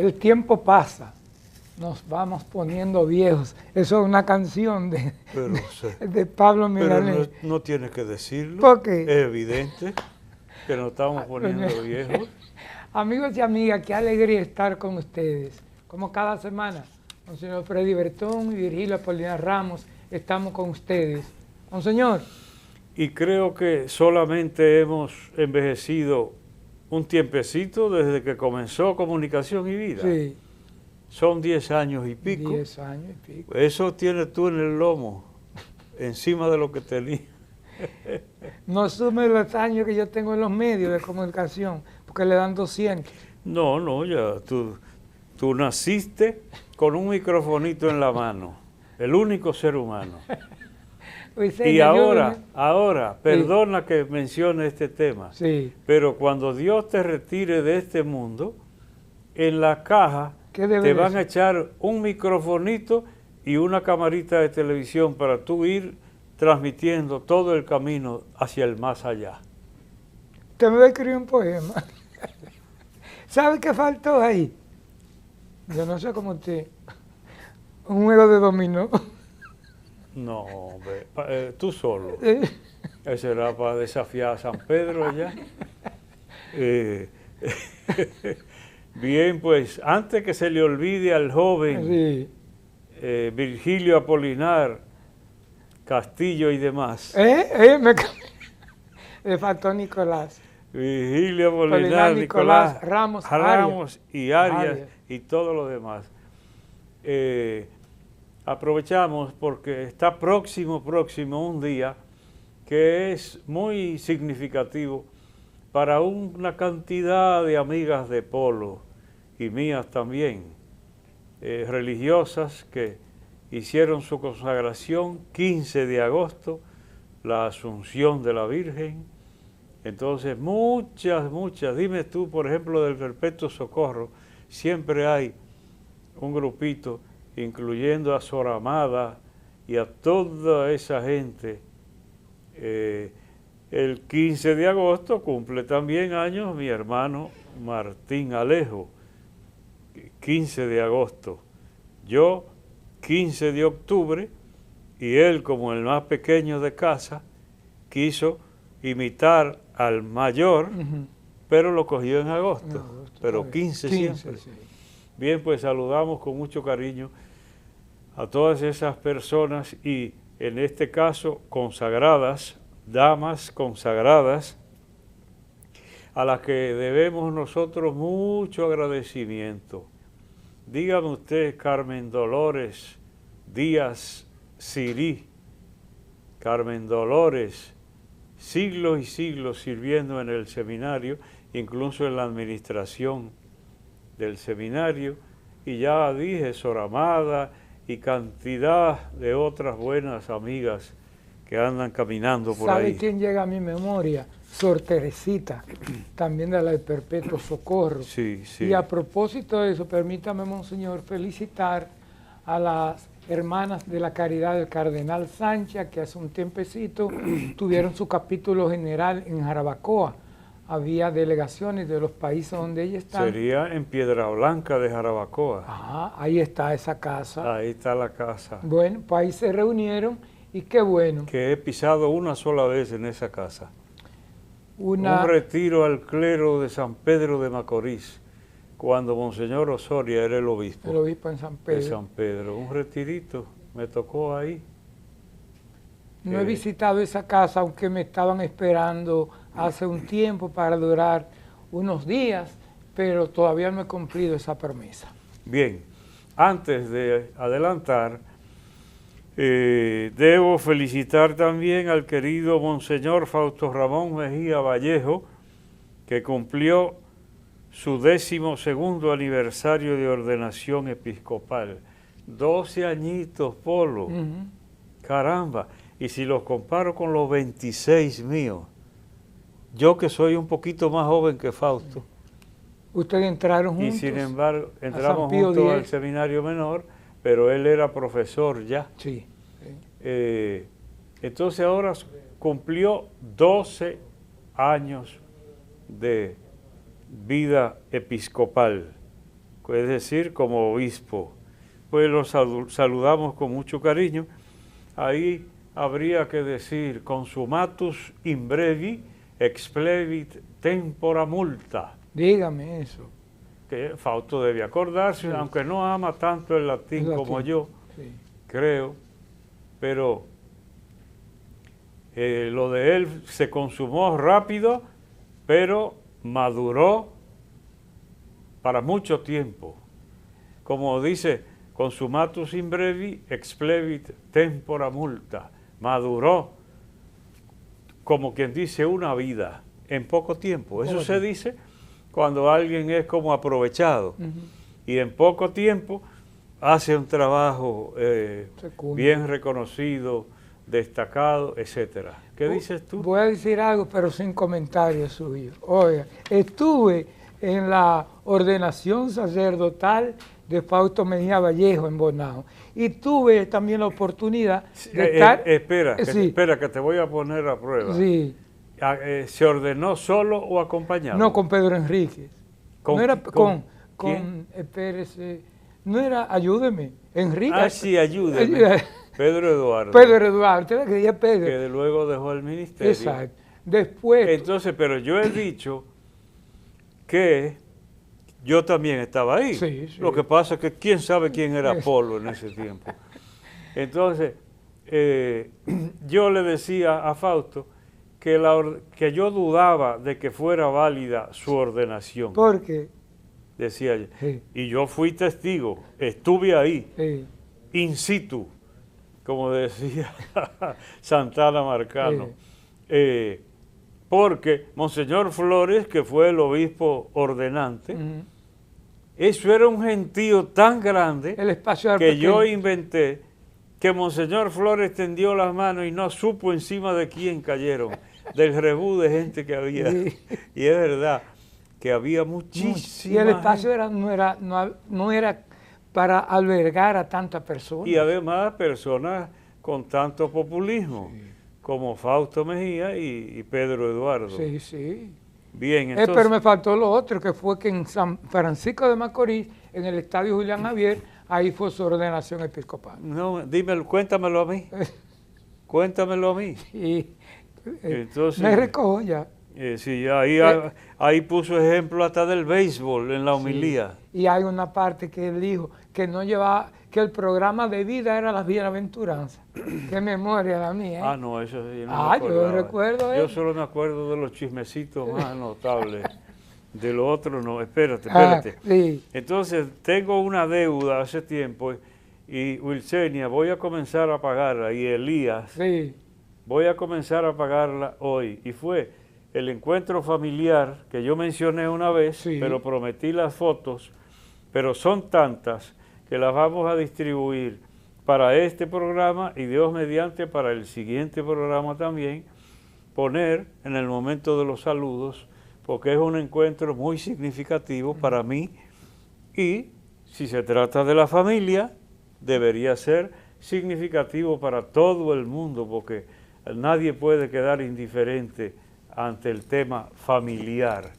El tiempo pasa, nos vamos poniendo viejos. Eso es una canción de Pablo Milanés. Pero no tienes que decirlo. ¿Por qué? Es evidente que nos estamos poniendo viejos. Amigos y amigas, qué alegría estar con ustedes. Como cada semana, Monseñor Freddy Bertón y Virgilio Apolinar Ramos, estamos con ustedes. Monseñor. Y creo que solamente hemos envejecido un tiempecito desde que comenzó Comunicación y Vida. Sí. Son 10 años y pico. 10 años y pico. Eso tienes tú en el lomo, encima de lo que tenías. No sume los años que yo tengo en los medios de comunicación, porque le dan 200. No, ya tú naciste con un microfonito en la mano, el único ser humano. Y ahora, perdona sí, que mencione este tema, sí, pero cuando Dios te retire de este mundo, en la caja te van a echar un microfonito y una camarita de televisión para tú ir transmitiendo todo el camino hacia el más allá. Usted me va a escribir un poema. ¿Sabe qué faltó ahí? Yo no sé cómo usted. Un juego de dominó. No, hombre, tú solo. Eso era para desafiar a San Pedro allá. Bien, pues antes que se le olvide al joven sí, Virgilio Apolinar Castillo y demás. Le faltó Nicolás. Virgilio Apolinar, Nicolás Ramos y Arias y todo lo demás. Aprovechamos porque está próximo un día que es muy significativo para una cantidad de amigas de Polo y mías también, religiosas que hicieron su consagración 15 de agosto, la Asunción de la Virgen. Entonces muchas, dime tú, por ejemplo, del Perpetuo Socorro, siempre hay un grupito, incluyendo a Sor Amada y a toda esa gente. El 15 de agosto cumple también años mi hermano Martín Alejo, 15 de agosto. Yo, 15 de octubre, y él, como el más pequeño de casa, quiso imitar al mayor, pero lo cogió en agosto, pero 15 siempre. Sí. Bien, pues saludamos con mucho cariño a todas esas personas y en este caso consagradas, damas consagradas, a las que debemos nosotros mucho agradecimiento. Dígame usted, Carmen Dolores Díaz Sirí, Carmen Dolores, siglos y siglos sirviendo en el seminario, incluso en la administración del seminario, y ya dije, Sor Amada y cantidad de otras buenas amigas que andan caminando por ahí. ¿Sabe quién llega a mi memoria? Sor Teresita, también de la del Perpetuo Socorro. Sí. Y a propósito de eso, permítame, Monseñor, felicitar a las hermanas de la Caridad del Cardenal Sánchez, que hace un tiempecito tuvieron su capítulo general en Jarabacoa. Había delegaciones de los países donde ellas están. Sería en Piedra Blanca de Jarabacoa. Ajá, ahí está esa casa. Ahí está la casa. Bueno, pues ahí se reunieron y qué bueno. Que he pisado una sola vez en esa casa. Un retiro al clero de San Pedro de Macorís, cuando Monseñor Osoria era el obispo. El obispo en San Pedro. De San Pedro. Un retirito, me tocó ahí. No he visitado esa casa, aunque me estaban esperando hace un tiempo para durar unos días, pero todavía no he cumplido esa promesa. Bien, antes de adelantar, debo felicitar también al querido Monseñor Fausto Ramón Mejía Vallejo, que cumplió su 12º aniversario de ordenación episcopal. 12 añitos, Polo. Caramba. Y si los comparo con los 26 míos, yo que soy un poquito más joven que Fausto. Ustedes entraron juntos. Y sin embargo, entramos juntos al seminario menor, pero él era profesor ya. Sí. Entonces ahora cumplió 12 años de vida episcopal. es decir, como obispo. Pues lo saludamos con mucho cariño. Ahí habría que decir consumatus in brevi explevit tempora multa. Dígame eso. Que Fausto debe acordarse, Sí. aunque no ama tanto el latín como yo, Sí. creo, pero lo de él se consumó rápido, pero maduró para mucho tiempo. Como dice, consumatus in brevi explevit tempora multa. Maduró, como quien dice, una vida en poco tiempo. Eso se dice cuando alguien es como aprovechado y en poco tiempo hace un trabajo bien reconocido, destacado, etcétera. ¿Qué dices tú? Voy a decir algo, pero sin comentarios suyos. Oiga, estuve en la ordenación sacerdotal de Fausto Mejía Vallejo en Bonao y tuve también la oportunidad de estar... Espera, que te voy a poner a prueba. Sí. ¿Se ordenó solo o acompañado? No, con Pedro Enríquez. ¿Con, no era con espérese, no era, ayúdeme, Enrique. Ah, sí, ayúdeme. Pedro Eduardo. Pedro Eduardo, usted creía Pedro. Que luego dejó el ministerio. Exacto. Después... Entonces, pero yo he dicho que yo también estaba ahí. Sí, sí. Lo que pasa es que quién sabe quién era Apolo en ese tiempo. Entonces, yo le decía a Fausto que yo dudaba de que fuera válida su ordenación. ¿Por qué? Decía yo. Sí. Y yo fui testigo, estuve ahí, Sí. in situ, como decía Santana Marcano. Porque Monseñor Flores, que fue el obispo ordenante, eso era un gentío tan grande El espacio era que pequeño. yo inventé que Monseñor Flores tendió las manos y no supo encima de quién cayeron, del rebú de gente que había. Sí. Y es verdad que había muchísima Y el espacio gente. no era para albergar a tantas personas. Y además personas con tanto populismo, como Fausto Mejía y Pedro Eduardo. Sí, sí. Bien, entonces... Pero me faltó lo otro, que fue que en San Francisco de Macorís, en el Estadio Julián Javier, ahí fue su ordenación episcopal. No, dímelo, cuéntamelo a mí. Cuéntamelo a mí. Y Entonces, me recojo ya. Sí, ahí puso ejemplo hasta del béisbol en la homilía. Sí. Y hay una parte que él dijo que no llevaba, que el programa de vida era las bienaventuranzas. Qué memoria la mía, ¿eh? Ah, no, eso sí, no me yo acordaba. recuerdo. Yo solo me acuerdo de los chismecitos más notables. De lo otro no, espérate. Sí. Entonces, tengo una deuda hace tiempo y Wilsenia, voy a comenzar a pagarla, y Elías, Sí. voy a comenzar a pagarla hoy. Y fue el encuentro familiar que yo mencioné una vez, Sí. pero prometí las fotos, pero son tantas que las vamos a distribuir para este programa y Dios mediante para el siguiente programa también, poner en el momento de los saludos, porque es un encuentro muy significativo para mí y si se trata de la familia, debería ser significativo para todo el mundo, porque nadie puede quedar indiferente ante el tema familiar.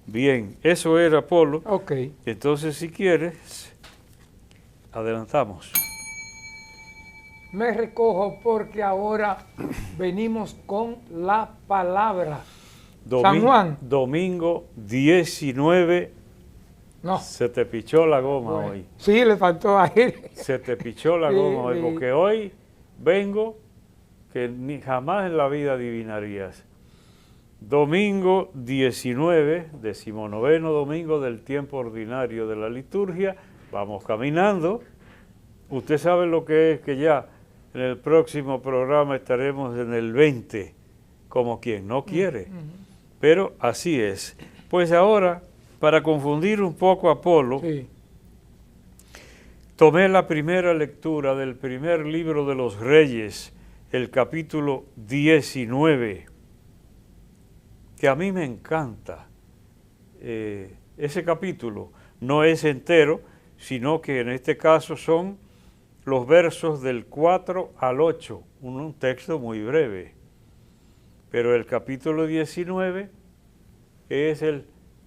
Bien, eso era Apolo. Ok. Entonces, si quieres, adelantamos. Me recojo porque ahora venimos con la palabra. San Juan. Domingo 19. No. Se te pichó la goma Bueno, hoy. Sí, le faltó aire. Se te pichó la Sí, goma hoy, sí. porque hoy vengo que ni jamás en la vida adivinarías. Domingo 19, 19º domingo del tiempo ordinario de la liturgia. Vamos caminando. Usted sabe lo que es que ya en el próximo programa estaremos en el 20, como quien no quiere. Pero así es. Pues ahora, para confundir un poco a Apolo, Sí. tomé la primera lectura del primer libro de los Reyes, el capítulo 19, que a mí me encanta. Ese capítulo no es entero, sino que en este caso son los versos del 4 al 8, un texto muy breve. Pero el capítulo 19 es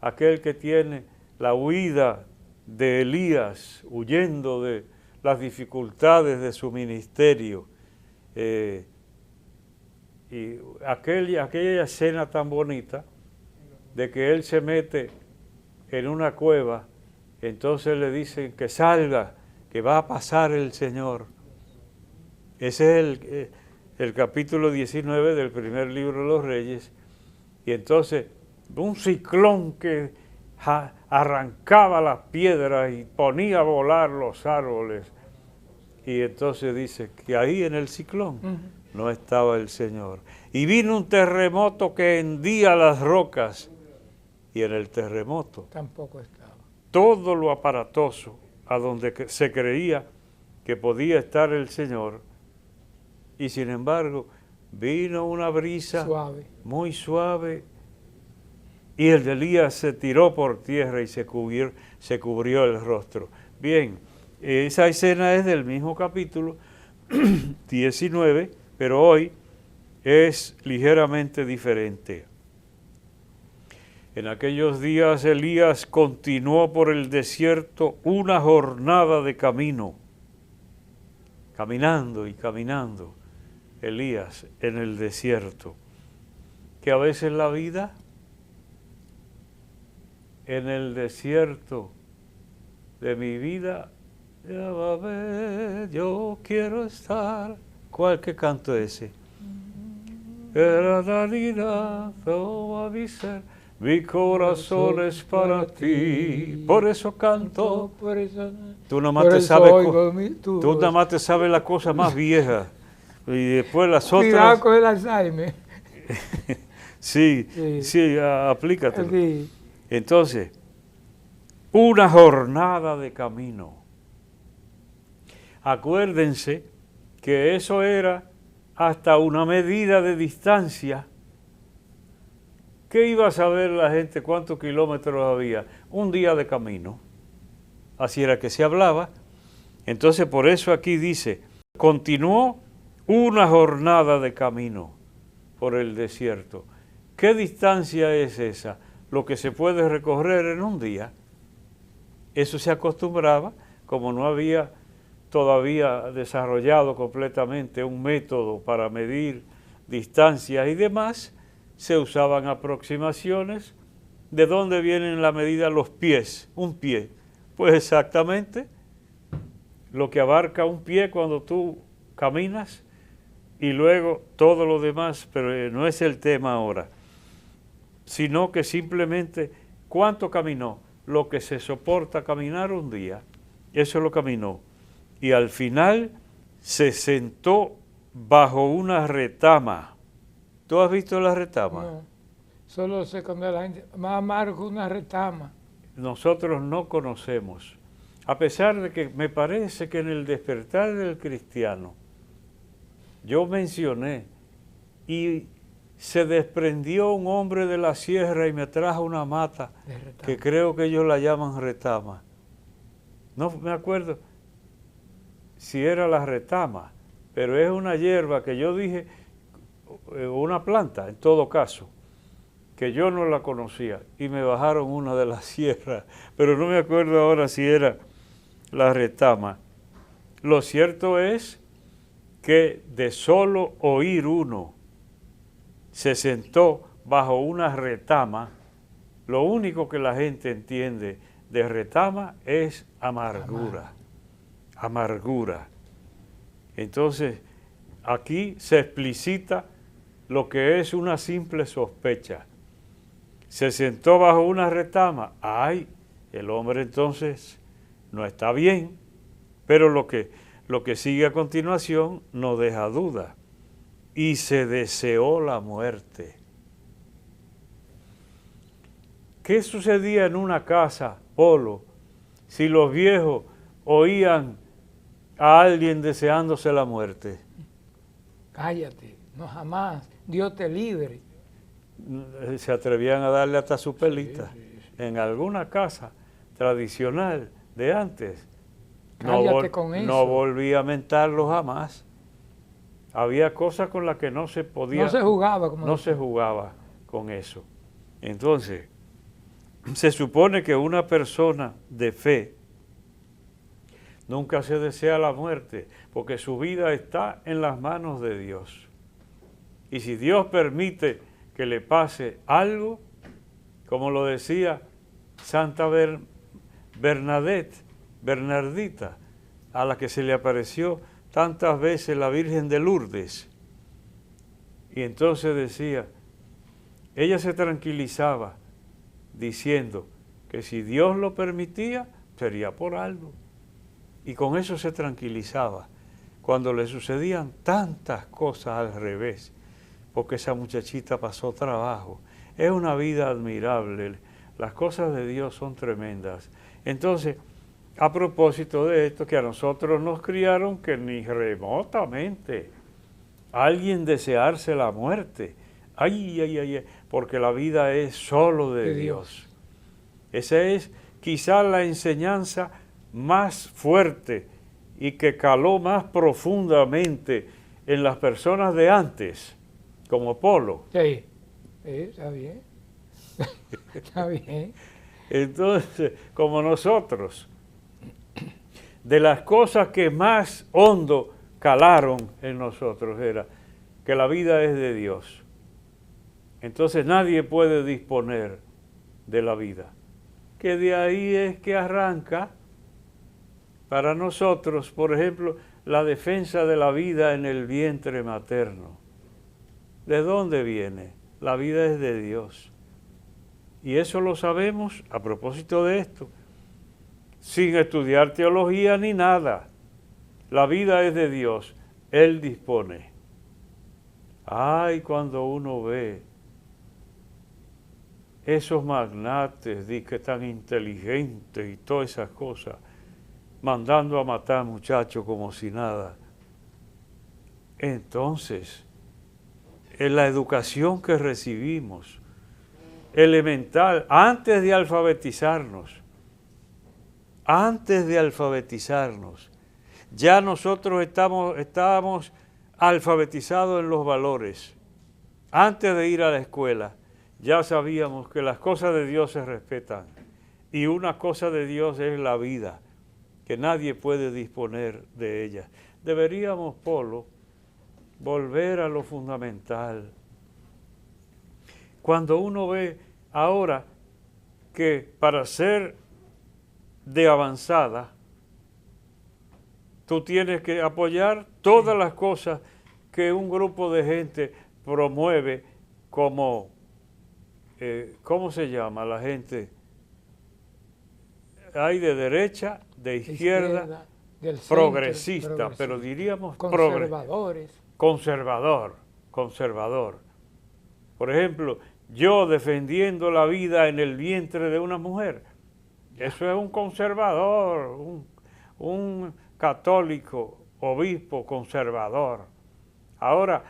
aquel que tiene la huida de Elías huyendo de las dificultades de su ministerio. Y aquella escena tan bonita de que él se mete en una cueva, entonces le dicen que salga, que va a pasar el Señor. Ese es el capítulo 19 del primer libro de los Reyes. Y entonces un ciclón que arrancaba las piedras y ponía a volar los árboles. Y entonces dice que ahí en el ciclón no estaba el Señor. Y vino un terremoto que hendía las rocas. Y en el terremoto tampoco estaba. Todo lo aparatoso a donde se creía que podía estar el Señor. Y sin embargo, vino una brisa muy suave y el de Elías se tiró por tierra y se cubrió el rostro. Bien, esa escena es del mismo capítulo 19, pero hoy es ligeramente diferente. En aquellos días Elías continuó por el desierto una jornada de camino, caminando y caminando. Elías en el desierto, que a veces la vida en el desierto de mi vida, ya va a ver, yo quiero estar. ¿Cuál que canto ese? Mi corazón es para ti, por eso canto. Tú nada más te sabes la cosa más vieja. Y después las otras... Cuidado con el Alzheimer. sí, aplícate. Sí. Entonces, una jornada de camino. Acuérdense que eso era hasta una medida de distancia. ¿Qué iba a saber la gente cuántos kilómetros había? Un día de camino. Así era que se hablaba. Entonces, por eso aquí dice, continuó una jornada de camino por el desierto. ¿Qué distancia es esa? Lo que se puede recorrer en un día. Eso se acostumbraba, como no había todavía desarrollado completamente un método para medir distancias y demás, se usaban aproximaciones. ¿De dónde vienen la medida? Los pies, un pie. Pues exactamente lo que abarca un pie cuando tú caminas, y luego todo lo demás, pero no es el tema ahora, sino que simplemente cuánto caminó, lo que se soporta caminar un día, eso lo caminó. Y al final se sentó bajo una retama. ¿Tú has visto la retama? No, solo sé cuando la gente, más amargo una retama. Nosotros no conocemos, a pesar de que me parece que en el despertar del cristiano, yo mencioné, y se desprendió un hombre de la sierra y me trajo una mata, que creo que ellos la llaman retama. No me acuerdo si era la retama, pero es una hierba que yo dije, una planta en todo caso, que yo no la conocía, y me bajaron una de las sierras, pero no me acuerdo ahora si era la retama. Lo cierto es que de solo oír uno se sentó bajo una retama, lo único que la gente entiende de retama es amargura, amargura. Entonces, aquí se explicita lo que es una simple sospecha. Se sentó bajo una retama, ¡ay! El hombre entonces no está bien, pero lo que sigue a continuación no deja duda. Y se deseó la muerte. ¿Qué sucedía en una casa, Polo, si los viejos oían a alguien deseándose la muerte? Cállate, no jamás, Dios te libre. Se atrevían a darle hasta su pelita. En alguna casa tradicional de antes, no volví a mentarlo jamás. Había cosas con las que no se podía... No se jugaba. No se jugaba con eso. Entonces, se supone que una persona de fe nunca se desea la muerte, porque su vida está en las manos de Dios. Y si Dios permite que le pase algo, como lo decía Santa Bernardita, a la que se le apareció tantas veces la Virgen de Lourdes, y entonces decía, ella se tranquilizaba diciendo que si Dios lo permitía, sería por algo. Y con eso se tranquilizaba cuando le sucedían tantas cosas al revés, porque esa muchachita pasó trabajo. Es una vida admirable, las cosas de Dios son tremendas. Entonces, a propósito de esto, que a nosotros nos criaron que ni remotamente alguien desearse la muerte, porque la vida es solo de Dios. Esa es quizá la enseñanza más fuerte y que caló más profundamente en las personas de antes, como Polo. Sí, está bien. Está bien. Entonces, como nosotros, de las cosas que más hondo calaron en nosotros era que la vida es de Dios. Entonces nadie puede disponer de la vida. Que de ahí es que arranca para nosotros, por ejemplo, la defensa de la vida en el vientre materno. ¿De dónde viene? La vida es de Dios. Y eso lo sabemos a propósito de esto, sin estudiar teología ni nada. La vida es de Dios, Él dispone. Ay, cuando uno ve esos magnates, que tan inteligentes y todas esas cosas, mandando a matar muchachos como si nada. Entonces, en la educación que recibimos, elemental, antes de alfabetizarnos, ya nosotros estábamos alfabetizados en los valores. Antes de ir a la escuela, ya sabíamos que las cosas de Dios se respetan. Y una cosa de Dios es la vida, que nadie puede disponer de ella. Deberíamos, Polo, volver a lo fundamental. Cuando uno ve ahora que para ser de avanzada, tú tienes que apoyar todas las cosas que un grupo de gente promueve como, ¿cómo se llama la gente? Hay de derecha, de izquierda, del progresista, centro, pero diríamos conservadores. Conservador. Por ejemplo, yo defendiendo la vida en el vientre de una mujer, eso es un conservador, un católico, obispo conservador. Ahora,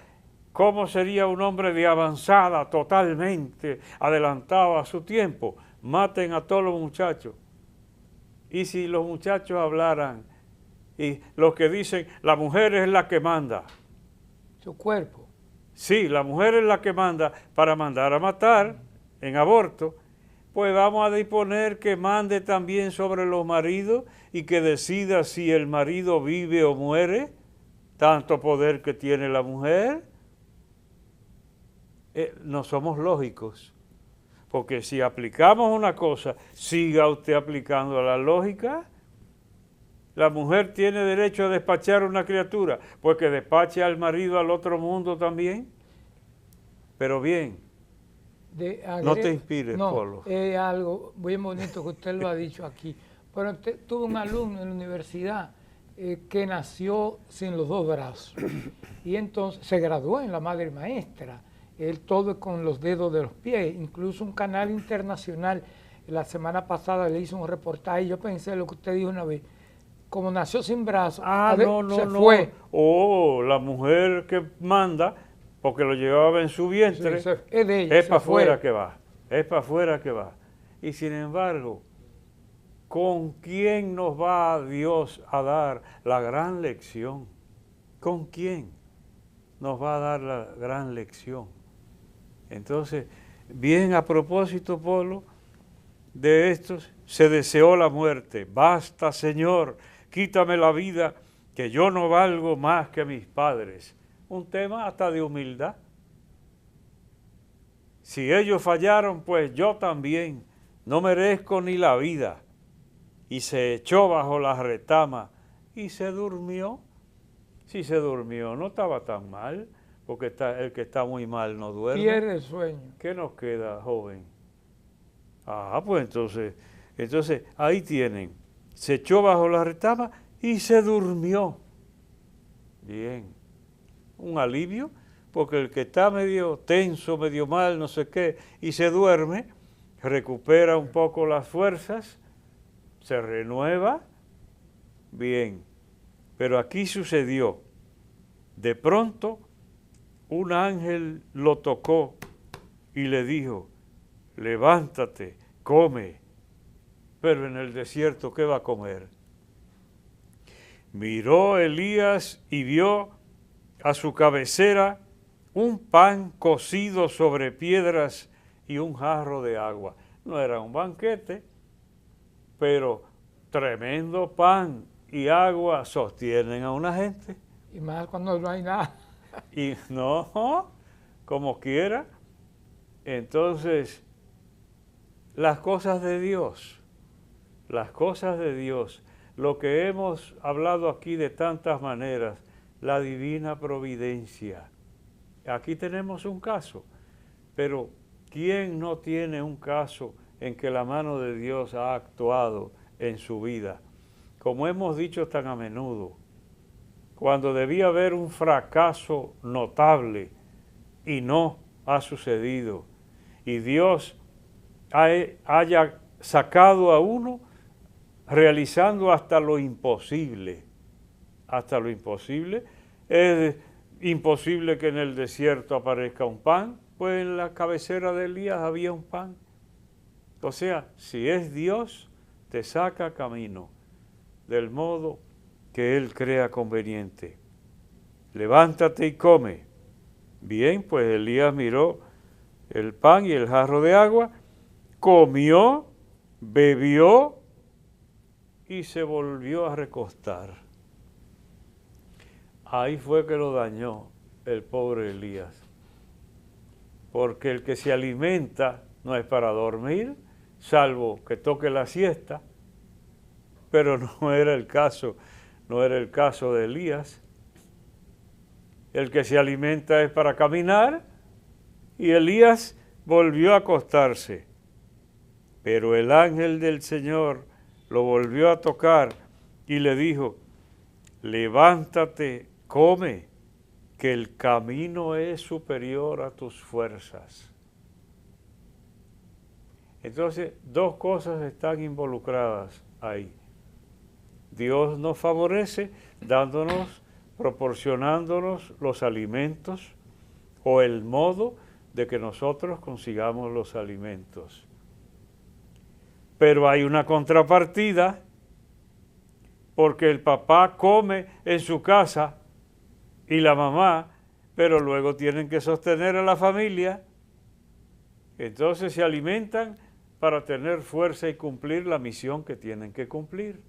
¿cómo sería un hombre de avanzada totalmente, adelantado a su tiempo? Maten a todos los muchachos. Y si los muchachos hablaran, y los que dicen, la mujer es la que manda. Su cuerpo. Sí, la mujer es la que manda para mandar a matar en aborto. Pues vamos a disponer que mande también sobre los maridos y que decida si el marido vive o muere, tanto poder que tiene la mujer. No somos lógicos, porque si aplicamos una cosa, siga usted aplicando la lógica. La mujer tiene derecho a despachar a una criatura, pues que despache al marido al otro mundo también. Pero bien, no te inspires, Polo. Es algo muy bonito que usted lo ha dicho aquí. Pero tuve un alumno en la universidad que nació sin los dos brazos y entonces se graduó en la madre maestra. Él todo con los dedos de los pies, incluso un canal internacional. La semana pasada le hizo un reportaje y yo pensé lo que usted dijo una vez. Como nació sin brazos, se fue. Oh, la mujer que manda, porque lo llevaba en su vientre, sí, es de ella, es para afuera que va, es para afuera que va. Y sin embargo, ¿con quién nos va Dios a dar la gran lección? ¿Con quién nos va a dar la gran lección? Entonces, bien a propósito, Polo, de estos se deseó la muerte. Basta, Señor, quítame la vida, que yo no valgo más que mis padres. Un tema hasta de humildad. Si ellos fallaron, pues yo también no merezco ni la vida. Y se echó bajo la retama y se durmió. Si se durmió, no estaba tan mal, porque el que está muy mal no duerme. Pierde el sueño. ¿Qué nos queda, joven? Pues entonces ahí tienen. Se echó bajo la retama y se durmió. Bien. Un alivio, porque el que está medio tenso, medio mal, no sé qué, y se duerme, recupera un poco las fuerzas, se renueva. Bien. Pero aquí sucedió. De pronto, un ángel lo tocó y le dijo: levántate, come. Pero en el desierto, ¿qué va a comer? Miró Elías y vio a su cabecera un pan cocido sobre piedras y un jarro de agua. No era un banquete, pero tremendo pan y agua sostienen a una gente. Y más cuando no hay nada. Y no, como quiera. Entonces, las cosas de Dios, lo que hemos hablado aquí de tantas maneras, la divina providencia. Aquí tenemos un caso, pero ¿quién no tiene un caso en que la mano de Dios ha actuado en su vida? Como hemos dicho tan a menudo, cuando debía haber un fracaso notable y no ha sucedido, y Dios haya sacado a uno realizando hasta lo imposible. Hasta lo imposible. Es imposible que en el desierto aparezca un pan, pues en la cabecera de Elías había un pan. O sea, si es Dios, te saca camino del modo que Él crea conveniente. Levántate y come. Bien, pues Elías miró el pan y el jarro de agua, comió, bebió y se volvió a recostar. Ahí fue que lo dañó el pobre Elías. Porque el que se alimenta no es para dormir, salvo que toque la siesta. Pero no era el caso de Elías. El que se alimenta es para caminar, y Elías volvió a acostarse. Pero el ángel del Señor lo volvió a tocar y le dijo: levántate, come, que el camino es superior a tus fuerzas. Entonces, dos cosas están involucradas ahí. Dios nos favorece proporcionándonos los alimentos o el modo de que nosotros consigamos los alimentos. Pero hay una contrapartida, porque el papá come en su casa y la mamá, pero luego tienen que sostener a la familia. Entonces se alimentan para tener fuerza y cumplir la misión que tienen que cumplir.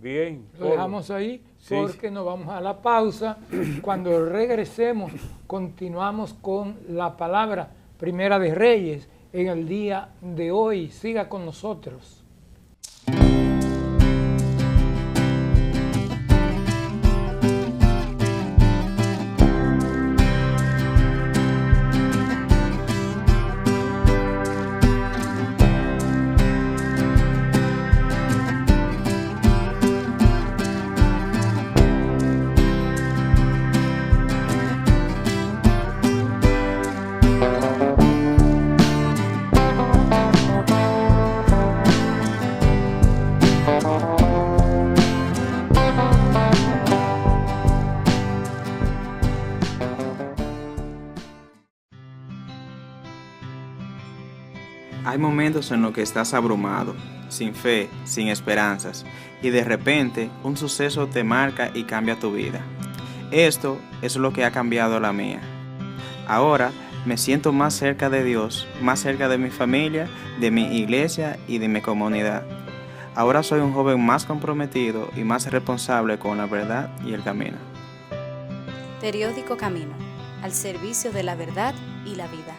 Bien. Lo dejamos ahí porque nos vamos a la pausa. Cuando regresemos, continuamos con la palabra Primera de Reyes en el día de hoy. Siga con nosotros. Hay momentos en los que estás abrumado, sin fe, sin esperanzas, y de repente un suceso te marca y cambia tu vida. Esto es lo que ha cambiado la mía. Ahora me siento más cerca de Dios, más cerca de mi familia, de mi iglesia y de mi comunidad. Ahora soy un joven más comprometido y más responsable con la verdad y el camino. Periódico Camino, al servicio de la verdad y la vida.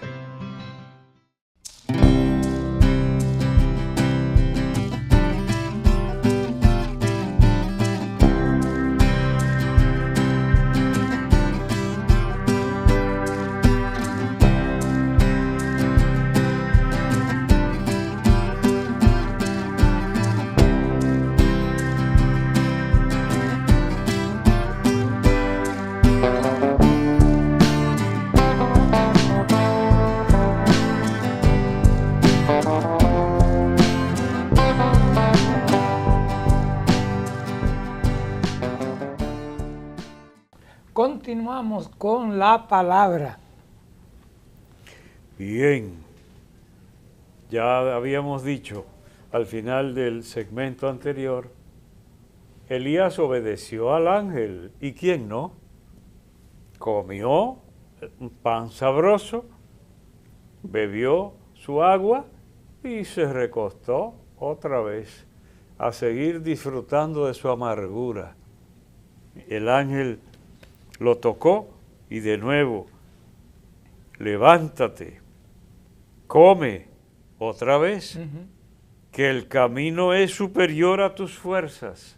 Continuamos con la palabra. Bien, ya habíamos dicho al final del segmento anterior, Elías obedeció al ángel. ¿Y quién no? Comió un pan sabroso, bebió su agua y se recostó otra vez a seguir disfrutando de su amargura. El ángel lo tocó y de nuevo, levántate, come otra vez, que el camino es superior a tus fuerzas.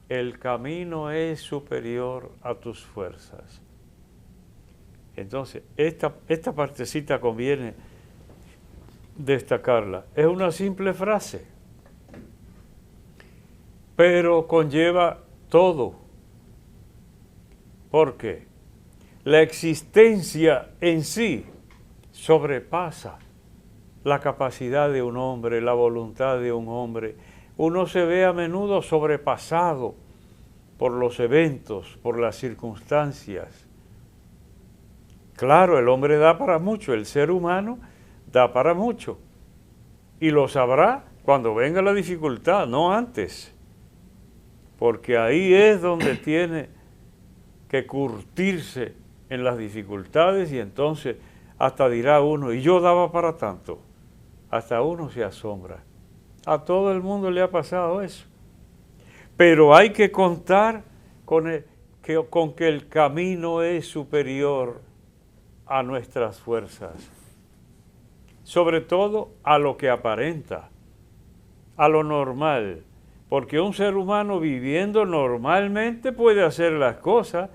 El camino es superior a tus fuerzas. Entonces, esta partecita conviene destacarla. Es una simple frase, pero conlleva todo. ¿Por qué? La existencia en sí sobrepasa la capacidad de un hombre, la voluntad de un hombre. Uno se ve a menudo sobrepasado por los eventos, por las circunstancias. Claro, el hombre da para mucho, el ser humano da para mucho. Y lo sabrá cuando venga la dificultad, no antes. Porque ahí es donde tiene que curtirse en las dificultades y entonces hasta dirá uno, y yo daba para tanto. Hasta uno se asombra. A todo el mundo le ha pasado eso. Pero hay que contar con que el camino es superior a nuestras fuerzas. Sobre todo a lo que aparenta, a lo normal. Porque un ser humano viviendo normalmente puede hacer las cosas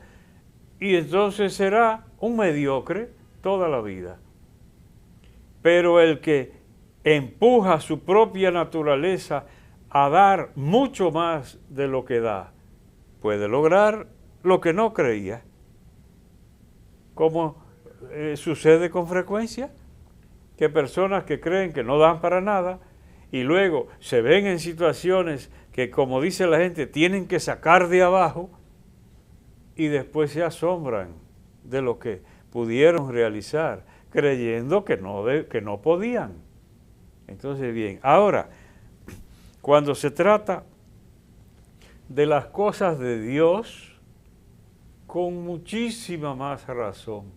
y entonces será un mediocre toda la vida. Pero el que empuja su propia naturaleza a dar mucho más de lo que da, puede lograr lo que no creía. Como sucede con frecuencia, que personas que creen que no dan para nada y luego se ven en situaciones que, como dice la gente, tienen que sacar de abajo y después se asombran de lo que pudieron realizar, creyendo que no podían. Entonces, bien, ahora, cuando se trata de las cosas de Dios, con muchísima más razón,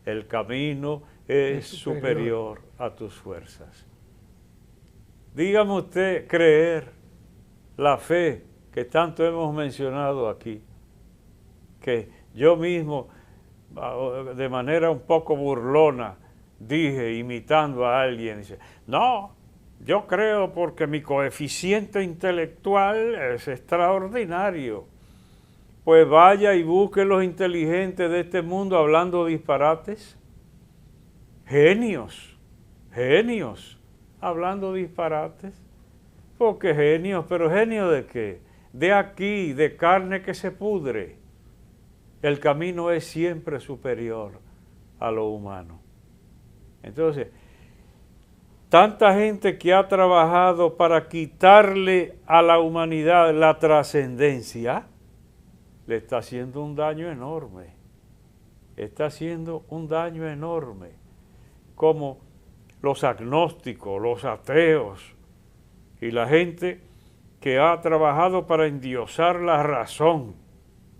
el camino es superior a tus fuerzas. Dígame usted, creer la fe que tanto hemos mencionado aquí, que yo mismo, de manera un poco burlona, dije, imitando a alguien, dice, no, yo creo porque mi coeficiente intelectual es extraordinario. Pues vaya y busque los inteligentes de este mundo hablando disparates. Genios, hablando disparates. Porque genios, pero ¿genios de qué? De aquí, de carne que se pudre. El camino es siempre superior a lo humano. Entonces, tanta gente que ha trabajado para quitarle a la humanidad la trascendencia, le está haciendo un daño enorme. Está haciendo un daño enorme. Como los agnósticos, los ateos y la gente que ha trabajado para endiosar la razón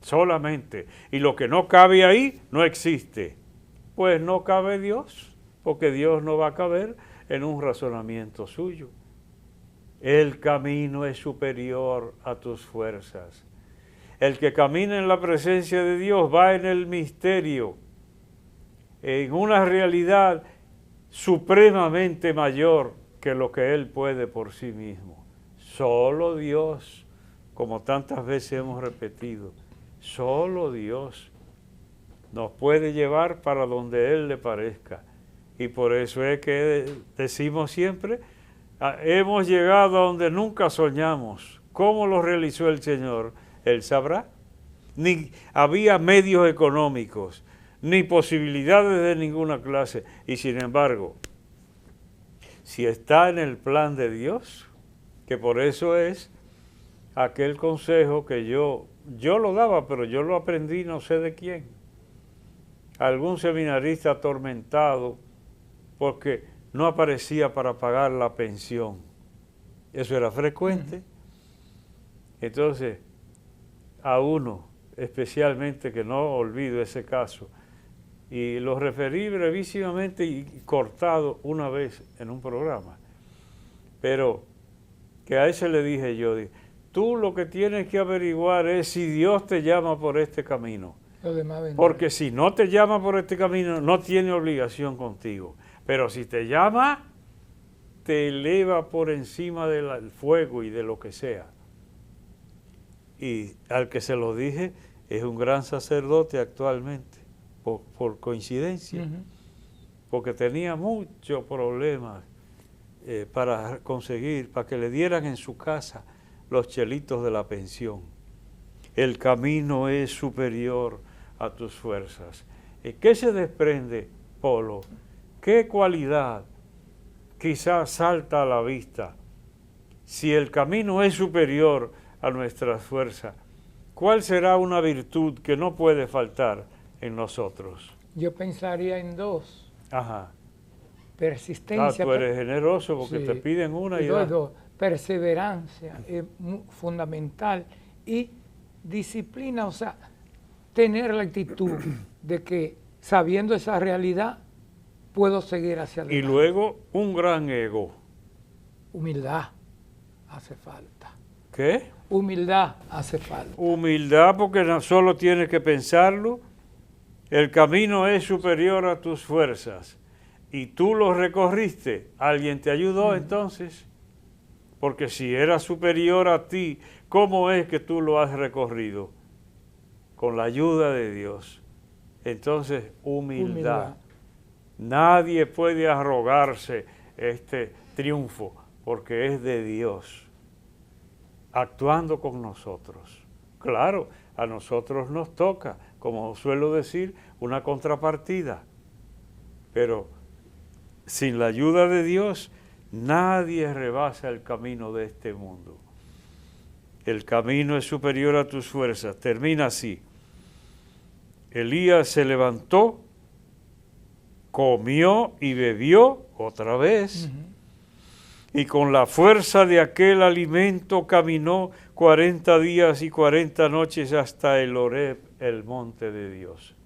solamente. Y lo que no cabe ahí no existe. pues no cabe Dios, porque Dios no va a caber en un razonamiento suyo. El camino es superior a tus fuerzas. El que camina en la presencia de Dios va en el misterio, en una realidad supremamente mayor que lo que él puede por sí mismo. Solo Dios, como tantas veces hemos repetido, solo Dios nos puede llevar para donde Él le parezca. Y por eso es que decimos siempre, hemos llegado a donde nunca soñamos. ¿Cómo lo realizó el Señor? Él sabrá. Ni había medios económicos, ni posibilidades de ninguna clase. Y sin embargo, si está en el plan de Dios, que por eso es aquel consejo que yo lo daba, pero yo lo aprendí no sé de quién. Algún seminarista atormentado porque no aparecía para pagar la pensión. Eso era frecuente. Entonces, a uno, especialmente, que no olvido ese caso, y lo referí brevísimamente y cortado una vez en un programa, pero que a ese le dije yo, tú lo que tienes que averiguar es si Dios te llama por este camino. Porque si no te llama por este camino, no tiene obligación contigo. Pero si te llama, te eleva por encima del fuego y de lo que sea. Y al que se lo dije, es un gran sacerdote actualmente, por coincidencia, porque tenía muchos problemas para conseguir, para que le dieran en su casa los chelitos de la pensión. El camino es superior a tus fuerzas. ¿Qué se desprende, Polo? ¿Qué cualidad quizás salta a la vista? Si el camino es superior a nuestras fuerzas, ¿cuál será una virtud que no puede faltar en nosotros? Yo pensaría en dos. Ajá. Persistencia. Tú eres generoso porque te piden una y dos. Perseverancia es fundamental y disciplina, o sea, tener la actitud de que sabiendo esa realidad puedo seguir hacia adelante. Y luego un gran ego. Humildad hace falta. ¿Qué? Humildad hace falta. Humildad porque no solo tienes que pensarlo. El camino es superior a tus fuerzas y tú lo recorriste. ¿Alguien te ayudó entonces? Porque si era superior a ti, ¿cómo es que tú lo has recorrido? Con la ayuda de Dios. Entonces, humildad. Nadie puede arrogarse este triunfo porque es de Dios, actuando con nosotros. Claro, a nosotros nos toca, como suelo decir, una contrapartida. Pero sin la ayuda de Dios, nadie rebasa el camino de este mundo. El camino es superior a tus fuerzas. Termina así. Elías se levantó, comió y bebió otra vez, y con la fuerza de aquel alimento caminó 40 días y 40 noches hasta el Horeb, el monte de Dios.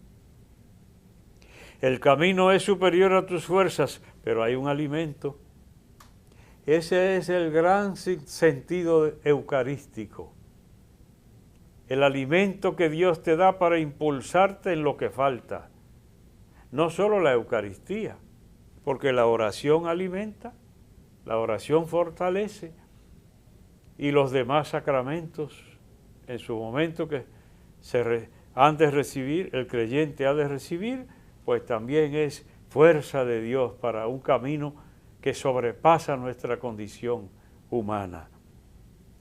El camino es superior a tus fuerzas, pero hay un alimento. Ese es el gran sentido eucarístico. El alimento que Dios te da para impulsarte en lo que falta. No solo la Eucaristía, porque la oración alimenta, la oración fortalece, y los demás sacramentos, en su momento que han de recibir, el creyente ha de recibir, pues también es fuerza de Dios para un camino que sobrepasa nuestra condición humana.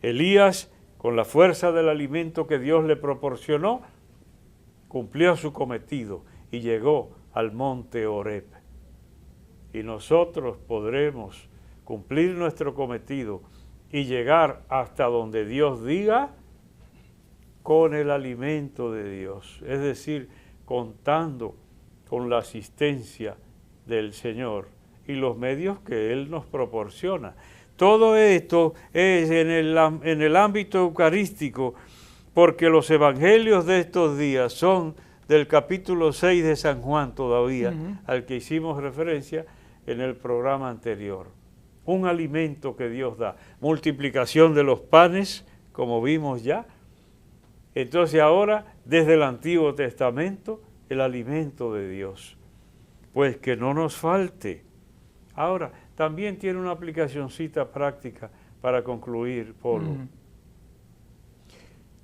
Elías, con la fuerza del alimento que Dios le proporcionó, cumplió su cometido y llegó al monte Horeb. Y nosotros podremos cumplir nuestro cometido y llegar hasta donde Dios diga con el alimento de Dios, es decir, contando con la asistencia del Señor y los medios que Él nos proporciona. Todo esto es en el ámbito eucarístico, porque los evangelios de estos días son del capítulo 6 de San Juan todavía, Ujú. al que hicimos referencia en el programa anterior. Un alimento que Dios da. Multiplicación de los panes, como vimos ya. Entonces ahora, desde el Antiguo Testamento, el alimento de Dios. Pues que no nos falte. Ahora, también tiene una aplicacioncita práctica para concluir, Polo. Ujú.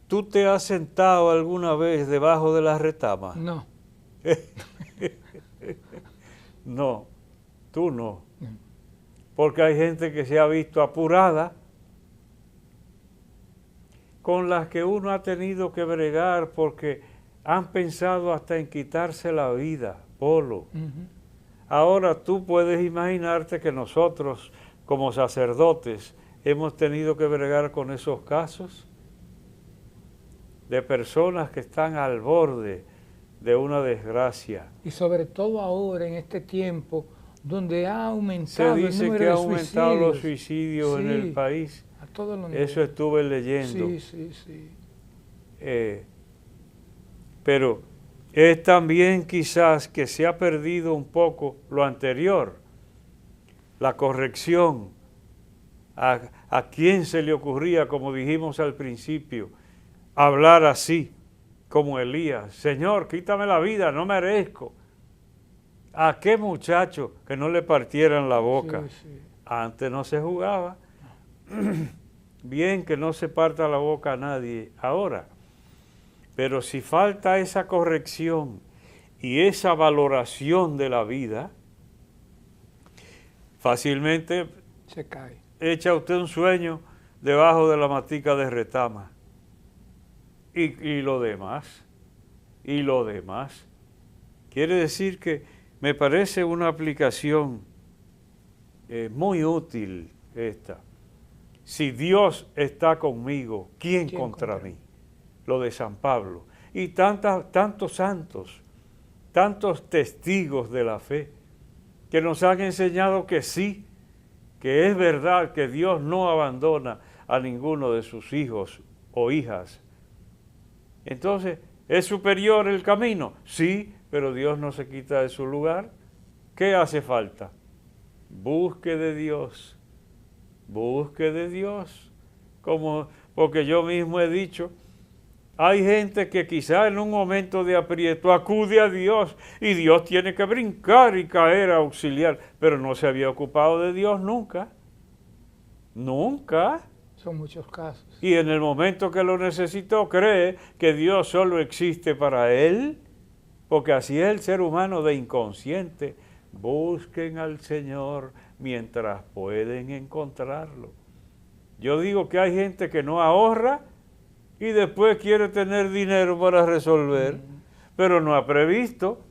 ¿Tú te has sentado alguna vez debajo de la retama? No. No, tú no. Porque hay gente que se ha visto apurada, con las que uno ha tenido que bregar porque han pensado hasta en quitarse la vida, Polo. Ujú. Ahora tú puedes imaginarte que nosotros, como sacerdotes, hemos tenido que bregar con esos casos de personas que están al borde de una desgracia. Y sobre todo ahora, en este tiempo, donde ha Se aumentado el dice número que de ha aumentado los suicidios. suicidios en Sí, el país. a todos los niveles. Eso estuve leyendo. Sí, sí, sí. Pero es también quizás que se ha perdido un poco lo anterior, la corrección. ¿A quién se le ocurría, como dijimos al principio, hablar así, como Elías? Señor, quítame la vida, no merezco. ¿A qué muchacho que no le partieran la boca? Sí, sí. Antes no se jugaba. Bien que no se parta la boca a nadie ahora. Pero si falta esa corrección y esa valoración de la vida, fácilmente Se cae. echa usted un sueño debajo de la matica de retama. Y lo demás. Y lo demás. Quiere decir que me parece una aplicación muy útil esta. Si Dios está conmigo, ¿quién contra mí? Lo de San Pablo. Y tantos santos, tantos testigos de la fe, que nos han enseñado que sí, que es verdad que Dios no abandona a ninguno de sus hijos o hijas. Entonces, ¿es superior el camino? Sí, pero Dios no se quita de su lugar. ¿Qué hace falta? Busque de Dios. Busque de Dios. Porque yo mismo he dicho, hay gente que quizá en un momento de aprieto acude a Dios y Dios tiene que brincar y caer a auxiliar, pero no se había ocupado de Dios nunca. Nunca. Son muchos casos. Y en el momento que lo necesitó, cree que Dios solo existe para él, porque así es el ser humano de inconsciente. Busquen al Señor mientras pueden encontrarlo. Yo digo que hay gente que no ahorra y después quiere tener dinero para resolver, pero no ha previsto.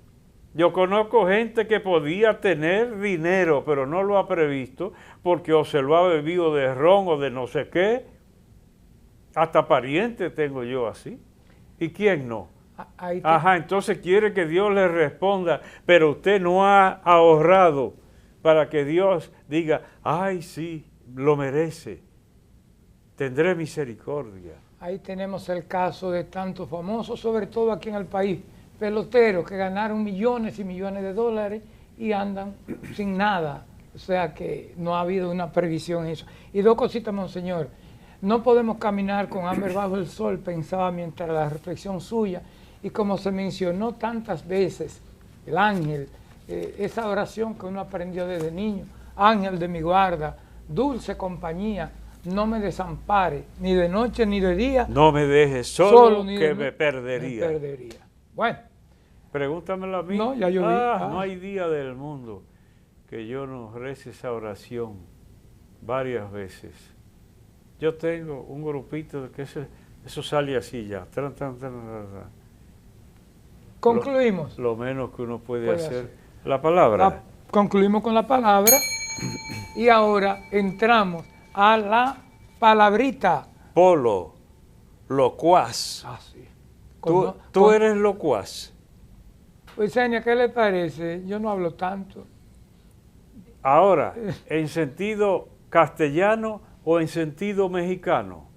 Yo conozco gente que podía tener dinero, pero no lo ha previsto, porque o se lo ha bebido de ron o de no sé qué. Hasta pariente tengo yo así. ¿Y quién no? Ajá, entonces quiere que Dios le responda, pero usted no ha ahorrado para que Dios diga, ay sí, lo merece, tendré misericordia. Ahí tenemos el caso de tantos famosos, sobre todo aquí en el país, peloteros que ganaron millones y millones de dólares y andan sin nada. O sea que no ha habido una previsión en eso. Y dos cositas, monseñor. No podemos caminar con hambre bajo el sol, pensaba mientras la reflexión suya. Y como se mencionó tantas veces, el ángel, esa oración que uno aprendió desde niño, ángel de mi guarda, dulce compañía, no me desampare, ni de noche ni de día. No me dejes solo ni que me perdería. Bueno. Pregúntamelo a mí. No, ya yo vi. No hay día del mundo que yo no rece esa oración varias veces. Yo tengo un grupito que eso sale así ya. Concluimos. Lo menos que uno puede hacer. La palabra. Concluimos con la palabra y ahora entramos a la palabrita. Polo, locuaz. Ah, sí. ¿Tú eres locuaz? Pues, Senia, ¿qué le parece? Yo no hablo tanto. Ahora, ¿en sentido castellano o en sentido mexicano?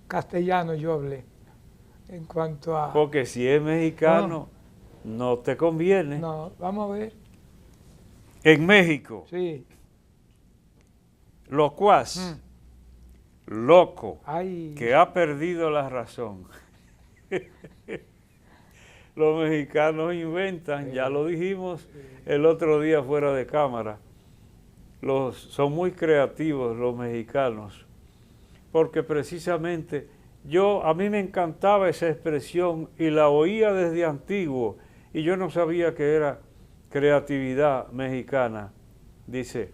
Castellano yo hablé. En cuanto a... Porque si es mexicano, no te conviene. No, vamos a ver. En México, Sí. locuaz, loco, Ay. que ha perdido la razón. Los mexicanos inventan, ya lo dijimos el otro día fuera de cámara, son muy creativos los mexicanos, porque precisamente a mí me encantaba esa expresión y la oía desde antiguo y yo no sabía que era creatividad mexicana. Dice,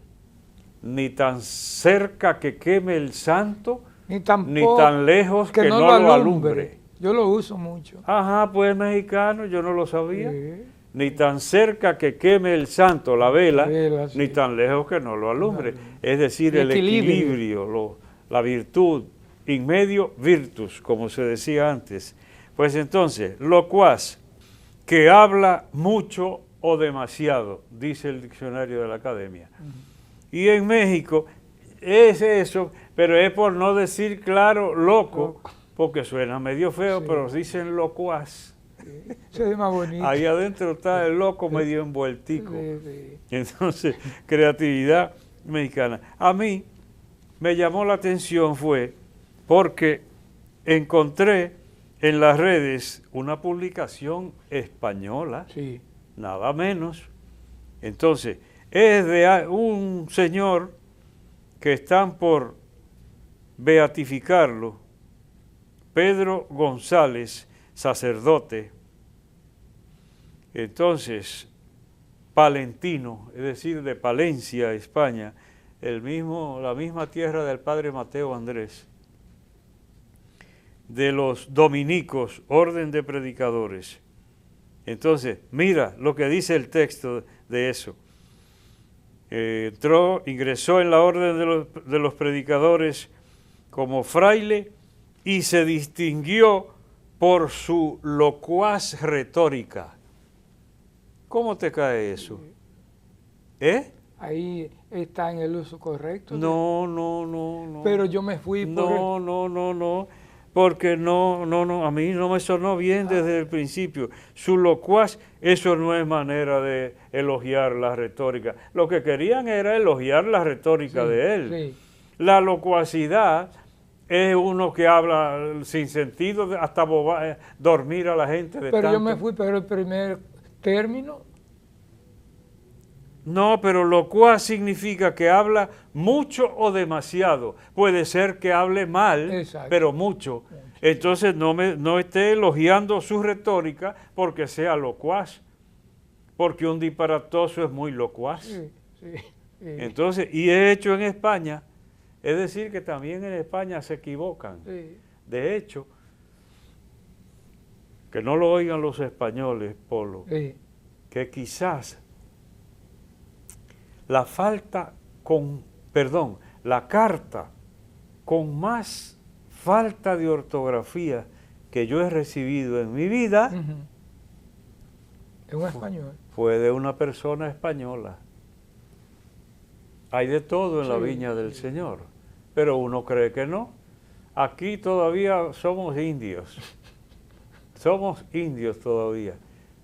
ni tan cerca que queme el santo, Ni tampoco ni tan lejos que no lo alumbre. Yo lo uso mucho. Ajá, pues mexicano, yo no lo sabía. Sí. Ni tan cerca que queme el santo, la vela, Sí. ni tan lejos que no lo alumbre. Es decir, el equilibrio, la virtud, in medio virtus, como se decía antes. Pues entonces, locuaz, que habla mucho o demasiado, dice el diccionario de la Academia. Y en México es eso, pero es por no decir claro loco, porque suena medio feo, pero dicen locuaz. Eso es más bonito. Ahí adentro está el loco medio envueltico. Sí. Entonces, creatividad mexicana. A mí me llamó la atención fue porque encontré en las redes una publicación española, Sí. nada menos. Entonces, es de un señor que están por beatificarlo, Pedro González, sacerdote, entonces palentino, es decir, de Palencia, España, la misma tierra del padre Mateo Andrés, de los dominicos, orden de predicadores. Entonces, mira lo que dice el texto de eso. Ingresó en la orden de los predicadores como fraile y se distinguió por su locuaz retórica. ¿Cómo te cae eso? ¿Eh? Ahí está en el uso correcto. No. Pero yo me fui por No, porque no, a mí no me sonó bien desde el principio. Su locuaz, eso no es manera de elogiar la retórica. Lo que querían era elogiar la retórica de él. Sí. La locuacidad es uno que habla sin sentido, hasta dormir a la gente de Pero tanto. yo me fui por el primer término. No, pero locuaz significa que habla mucho o demasiado. Puede ser que hable mal, Exacto. pero mucho. Entonces no esté elogiando su retórica porque sea locuaz, porque un disparatoso es muy locuaz. Sí. Entonces, y es hecho en España, es decir, que también en España se equivocan. Sí. De hecho, que no lo oigan los españoles, Polo, Sí. que quizás la carta con más falta de ortografía que yo he recibido en mi vida Es un español. fue de una persona española. Hay de todo en la viña del Señor, pero uno cree que no. Aquí todavía somos indios todavía.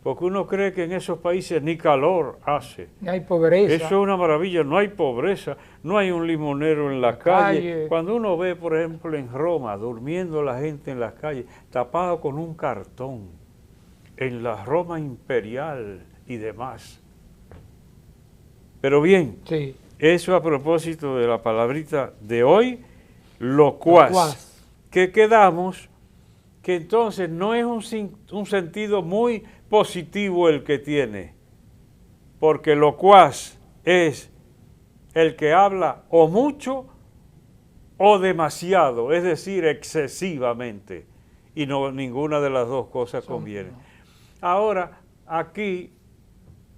Porque uno cree que en esos países ni calor hace. No hay pobreza. Eso es una maravilla, no hay pobreza, no hay un limonero en la calle. Cuando uno ve, por ejemplo, en Roma, durmiendo la gente en las calles, tapado con un cartón, en la Roma imperial y demás. Pero bien, Sí. eso a propósito de la palabrita de hoy, locuaz. Que quedamos que entonces no es un sentido muy positivo el que tiene, porque locuaz es el que habla o mucho o demasiado, es decir, excesivamente, y no ninguna de las dos cosas conviene. Ahora, aquí,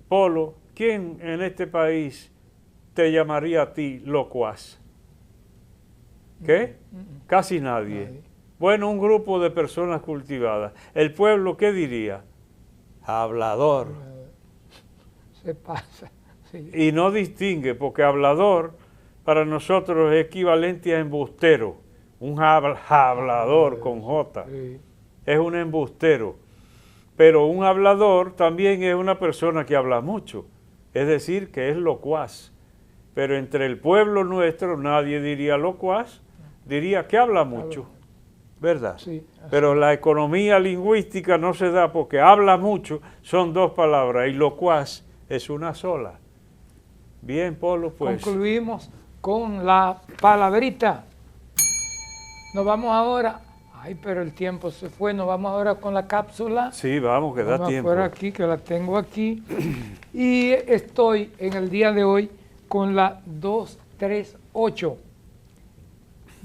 Polo, ¿quién en este país te llamaría a ti locuaz? ¿Qué? Casi nadie. Bueno, un grupo de personas cultivadas. ¿El pueblo qué diría? Hablador. Se pasa. Sí. Y no distingue, porque hablador para nosotros es equivalente a embustero. Un hablador con J. Sí. Es un embustero. Pero un hablador también es una persona que habla mucho, es decir, que es locuaz. Pero entre el pueblo nuestro nadie diría locuaz, diría que habla mucho, ¿verdad? Sí, pero la economía lingüística no se da porque habla mucho, son dos palabras, y locuaz es una sola. Bien, Polo, pues. concluimos con la palabrita. Nos vamos ahora. Ay, pero el tiempo se fue. Nos vamos ahora con la cápsula. Sí, vamos, que da Vamos tiempo. por aquí, que la tengo aquí. Y estoy en el día de hoy con la 238.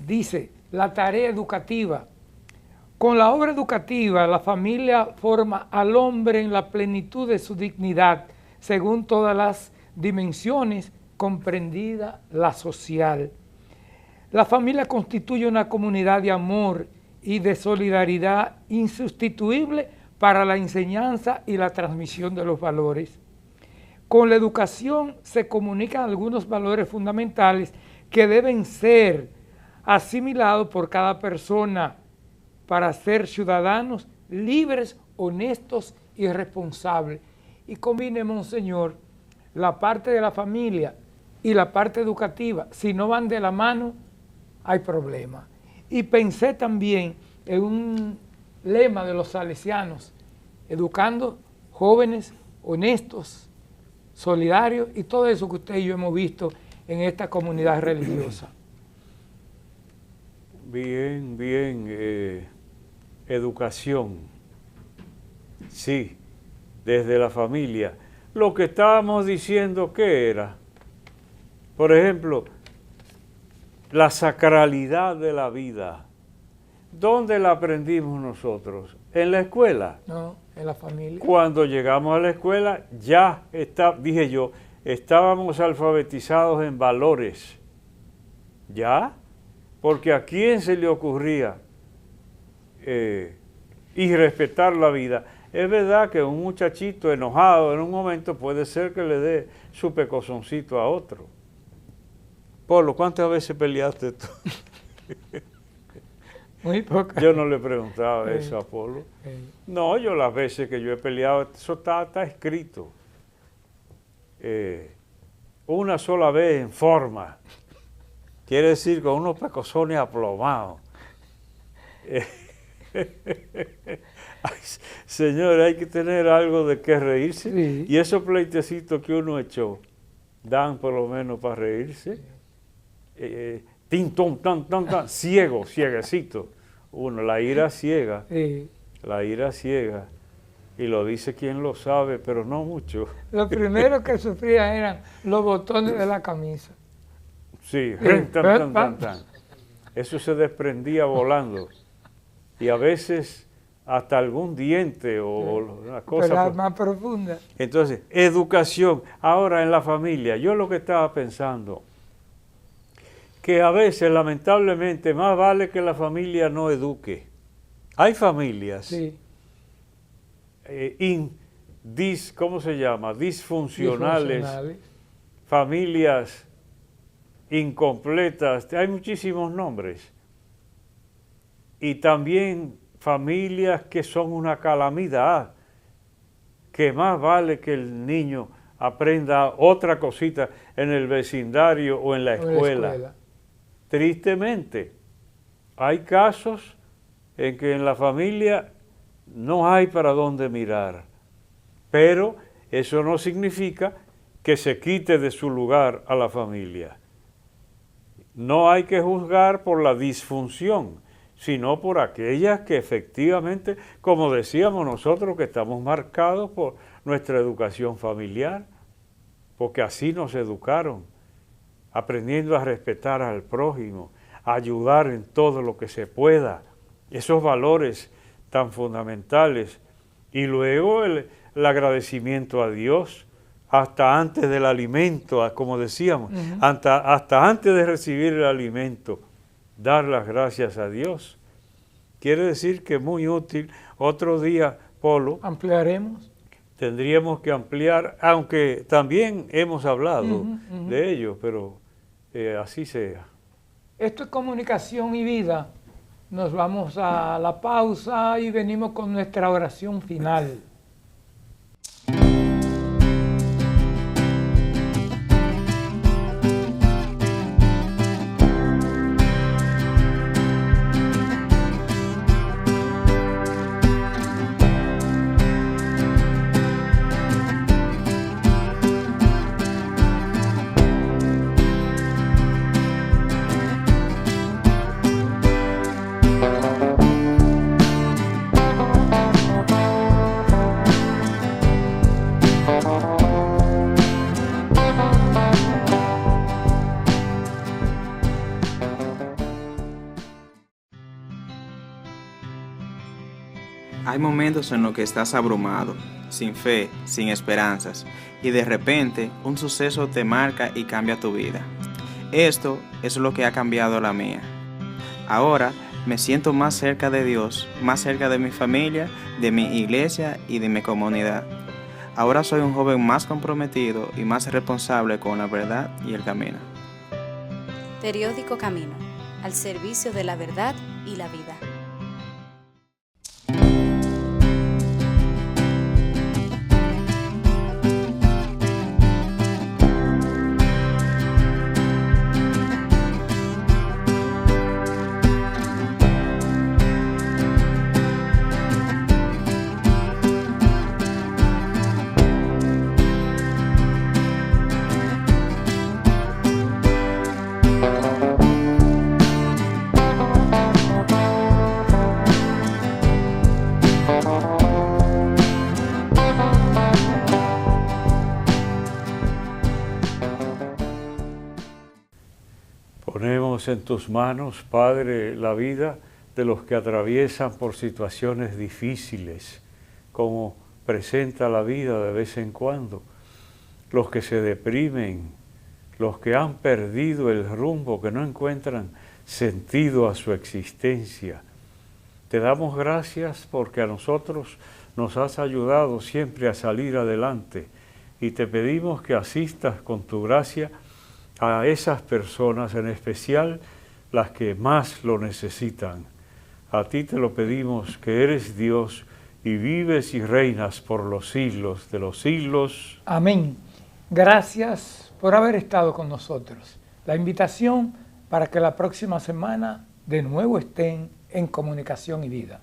Dice, la tarea educativa. Con la obra educativa, la familia forma al hombre en la plenitud de su dignidad, según todas las dimensiones, comprendida la social. La familia constituye una comunidad de amor y de solidaridad insustituible para la enseñanza y la transmisión de los valores. Con la educación se comunican algunos valores fundamentales que deben ser asimilados por cada persona para ser ciudadanos libres, honestos y responsables. Y combine, Monseñor, la parte de la familia y la parte educativa. Si no van de la mano, hay problemas. Y pensé también en un lema de los salesianos, educando jóvenes honestos, solidarios y todo eso que usted y yo hemos visto en esta comunidad religiosa. Bien, bien. Educación. Sí, desde la familia. Lo que estábamos diciendo, ¿qué era? Por ejemplo, la sacralidad de la vida. ¿Dónde la aprendimos nosotros? ¿En la escuela? No, en la familia. Cuando llegamos a la escuela, ya dije yo, estábamos alfabetizados en valores. ¿Ya? Porque ¿a quién se le ocurría irrespetar la vida? Es verdad que un muchachito enojado en un momento puede ser que le dé su pecosoncito a otro. Polo, ¿cuántas veces peleaste tú? Muy pocas. Yo no le preguntaba eso a Polo. No, yo las veces que yo he peleado, eso está escrito. Una sola vez en forma. Quiere decir con unos pecosones aplomados. Ay, señor, hay que tener algo de qué reírse. Sí. Y esos pleitecitos que uno echó, dan por lo menos para reírse. Tin, tom, tan, tan, tan, ciego, cieguecito. Uno, la ira ciega, Sí. la ira ciega. Y lo dice quien lo sabe, pero no mucho. Lo primero que sufría eran los botones de la camisa. Sí, Sí. tan, tan, tan, tan. Eso se desprendía volando. Y a veces hasta algún diente o una cosa. Pero las más profundas. Entonces, educación. Ahora en la familia, yo lo que estaba pensando, que a veces lamentablemente más vale que la familia no eduque. Hay familias Sí. ¿cómo se llama? Disfuncionales, Disfuncionales. familias incompletas, hay muchísimos nombres. Y también familias que son una calamidad, que más vale que el niño aprenda otra cosita en el vecindario o en la escuela. Tristemente, hay casos en que en la familia no hay para dónde mirar, pero eso no significa que se quite de su lugar a la familia. No hay que juzgar por la disfunción, sino por aquellas que efectivamente, como decíamos nosotros, que estamos marcados por nuestra educación familiar, porque así nos educaron, aprendiendo a respetar al prójimo, a ayudar en todo lo que se pueda, esos valores tan fundamentales, y luego el agradecimiento a Dios, hasta antes del alimento, como decíamos, hasta antes de recibir el alimento, dar las gracias a Dios. Quiere decir que es muy útil. Otro día, Polo, Ampliaremos. tendríamos que ampliar, aunque también hemos hablado de ello, pero así sea. Esto es comunicación y vida. Nos vamos a la pausa y venimos con nuestra oración final. Hay momentos en los que estás abrumado, sin fe, sin esperanzas, y de repente un suceso te marca y cambia tu vida. Esto es lo que ha cambiado la mía. Ahora me siento más cerca de Dios, más cerca de mi familia, de mi iglesia y de mi comunidad. Ahora soy un joven más comprometido y más responsable con la verdad y el camino. Periódico Camino, al servicio de la verdad y la vida. Ponemos en tus manos, Padre, la vida de los que atraviesan por situaciones difíciles, como presenta la vida de vez en cuando, los que se deprimen, los que han perdido el rumbo, que no encuentran sentido a su existencia. Te damos gracias porque a nosotros nos has ayudado siempre a salir adelante y te pedimos que asistas con tu gracia a esas personas, en especial las que más lo necesitan. A ti te lo pedimos, que eres Dios y vives y reinas por los siglos de los siglos. Amén. Gracias por haber estado con nosotros. La invitación para que la próxima semana de nuevo estén en Comunicación y Vida.